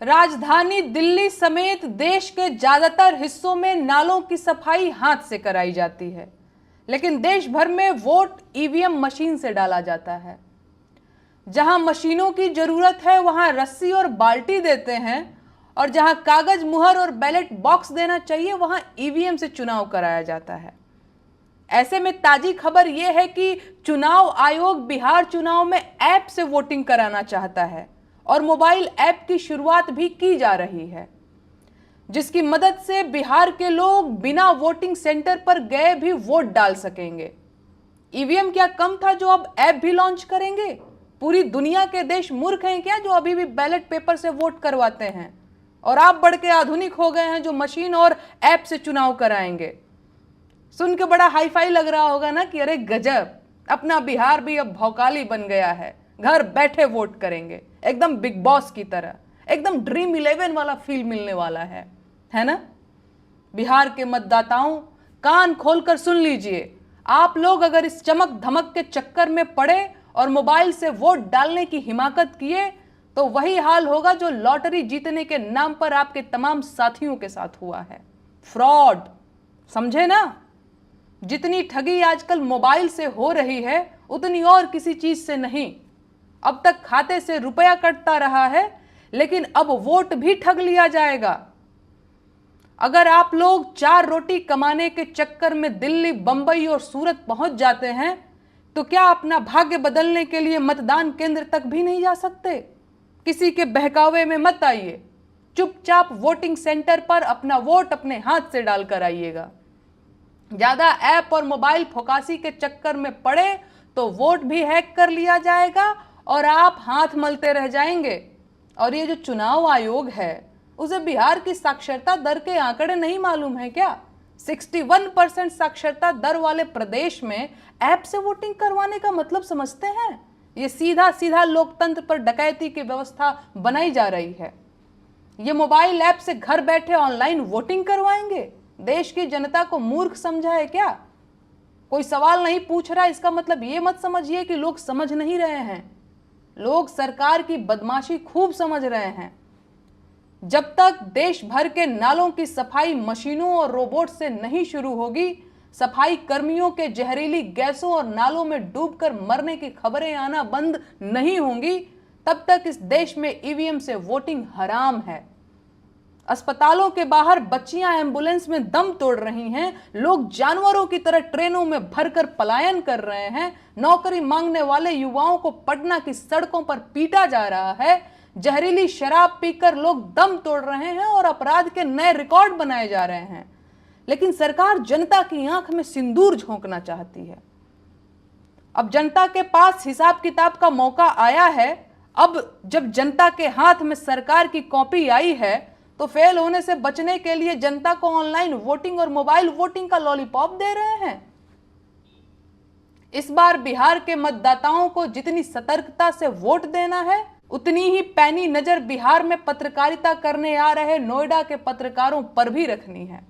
राजधानी दिल्ली समेत देश के ज्यादातर हिस्सों में नालों की सफाई हाथ से कराई जाती है, लेकिन देश भर में वोट ईवीएम मशीन से डाला जाता है। जहां मशीनों की जरूरत है वहां रस्सी और बाल्टी देते हैं, और जहां कागज मुहर और बैलेट बॉक्स देना चाहिए वहां ईवीएम से चुनाव कराया जाता है। ऐसे में ताजी खबर यह है कि चुनाव आयोग बिहार चुनाव में ऐप से वोटिंग कराना चाहता है और मोबाइल ऐप की शुरुआत भी की जा रही है, जिसकी मदद से बिहार के लोग बिना वोटिंग सेंटर पर गए भी वोट डाल सकेंगे। ईवीएम क्या कम था जो अब ऐप भी लॉन्च करेंगे? पूरी दुनिया के देश मूर्ख हैं क्या जो अभी भी बैलेट पेपर से वोट करवाते हैं, और आप बढ़ के आधुनिक हो गए हैं जो मशीन और ऐप से चुनाव कराएंगे? सुन के बड़ा हाईफाई लग रहा होगा ना कि अरे गजब, अपना बिहार भी अब भौकाली बन गया है, घर बैठे वोट करेंगे, एकदम बिग बॉस की तरह, एकदम ड्रीम 11 वाला फील मिलने वाला है ना? बिहार के मतदाताओं, कान खोलकर सुन लीजिए, आप लोग अगर इस चमक धमक के चक्कर में पड़े और मोबाइल से वोट डालने की हिमाकत किए तो वही हाल होगा जो लॉटरी जीतने के नाम पर आपके तमाम साथियों के साथ हुआ है। फ्रॉड, समझे ना? जितनी ठगी आजकल मोबाइल से हो रही है उतनी और किसी चीज से नहीं। अब तक खाते से रुपया कटता रहा है, लेकिन अब वोट भी ठग लिया जाएगा। अगर आप लोग 4 रोटी कमाने के चक्कर में दिल्ली, बंबई और सूरत पहुंच जाते हैं तो क्या अपना भाग्य बदलने के लिए मतदान केंद्र तक भी नहीं जा सकते? किसी के बहकावे में मत आइए, चुपचाप वोटिंग सेंटर पर अपना वोट अपने हाथ से डालकर आइएगा। ज्यादा ऐप और मोबाइल फोकासी के चक्कर में पड़े तो वोट भी हैक कर लिया जाएगा और आप हाथ मलते रह जाएंगे। और ये जो चुनाव आयोग है उसे बिहार की साक्षरता दर के आंकड़े नहीं मालूम है क्या? 61% साक्षरता दर वाले प्रदेश में ऐप से वोटिंग करवाने का मतलब समझते हैं? ये सीधा सीधा लोकतंत्र पर डकैती की व्यवस्था बनाई जा रही है। ये मोबाइल ऐप से घर बैठे ऑनलाइन वोटिंग करवाएंगे? देश की जनता को मूर्ख समझा है क्या? कोई सवाल नहीं पूछ रहा, इसका मतलब ये मत समझिए कि लोग समझ नहीं रहे हैं। लोग सरकार की बदमाशी खूब समझ रहे हैं। जब तक देश भर के नालों की सफाई मशीनों और रोबोट से नहीं शुरू होगी, सफाई कर्मियों के जहरीली गैसों और नालों में डूबकर मरने की खबरें आना बंद नहीं होंगी, तब तक इस देश में ईवीएम से वोटिंग हराम है। अस्पतालों के बाहर बच्चियां एम्बुलेंस में दम तोड़ रही हैं, लोग जानवरों की तरह ट्रेनों में भरकर पलायन कर रहे हैं, नौकरी मांगने वाले युवाओं को पटना की सड़कों पर पीटा जा रहा है, जहरीली शराब पीकर लोग दम तोड़ रहे हैं और अपराध के नए रिकॉर्ड बनाए जा रहे हैं। लेकिन सरकार जनता की आंख में सिंदूर झोंकना चाहती है। अब जनता के पास हिसाब किताब का मौका आया है। अब जब जनता के हाथ में सरकार की कॉपी आई है तो फेल होने से बचने के लिए जनता को ऑनलाइन वोटिंग और मोबाइल वोटिंग का लॉलीपॉप दे रहे हैं। इस बार बिहार के मतदाताओं को जितनी सतर्कता से वोट देना है, उतनी ही पैनी नजर बिहार में पत्रकारिता करने आ रहे नोएडा के पत्रकारों पर भी रखनी है।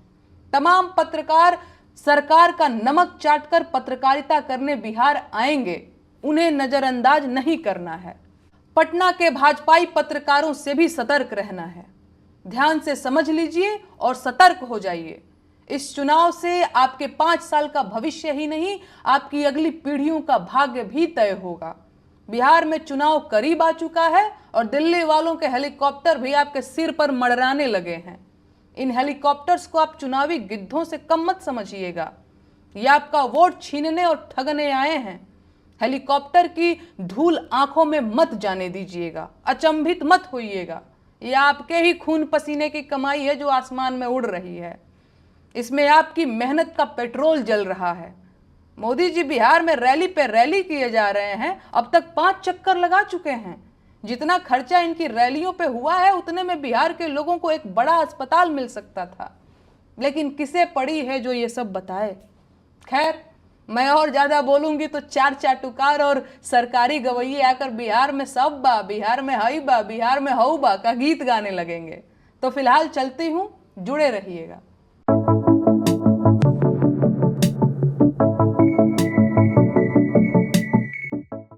तमाम पत्रकार सरकार का नमक चाटकर पत्रकारिता करने बिहार आएंगे, उन्हें नजरअंदाज नहीं करना है। पटना के भाजपाई पत्रकारों से भी सतर्क रहना है। ध्यान से समझ लीजिए और सतर्क हो जाइए। इस चुनाव से आपके 5 साल का भविष्य ही नहीं, आपकी अगली पीढ़ियों का भाग्य भी तय होगा। बिहार में चुनाव करीब आ चुका है और दिल्ली वालों के हेलीकॉप्टर भी आपके सिर पर मंडराने लगे हैं। इन हेलीकॉप्टर्स को आप चुनावी गिद्धों से कम मत समझिएगा। ये आपका वोट छीनने और ठगने आए हैं। हेलीकॉप्टर की धूल आंखों में मत जाने दीजिएगा, अचंभित मत होइएगा। ये आपके ही खून पसीने की कमाई है जो आसमान में उड़ रही है। इसमें आपकी मेहनत का पेट्रोल जल रहा है। मोदी जी बिहार में रैली पे रैली किए जा रहे हैं, अब तक 5 चक्कर लगा चुके हैं। जितना खर्चा इनकी रैलियों पे हुआ है उतने में बिहार के लोगों को एक बड़ा अस्पताल मिल सकता था, लेकिन किसे पड़ी है जो ये सब बताए। खैर, मैं और ज्यादा बोलूंगी तो 4 चाटुकार और सरकारी गवैये आकर बिहार में सब बा, बिहार में हई बा, बिहार में हऊ बा का गीत गाने लगेंगे। तो फिलहाल चलती हूं, जुड़े रहिएगा।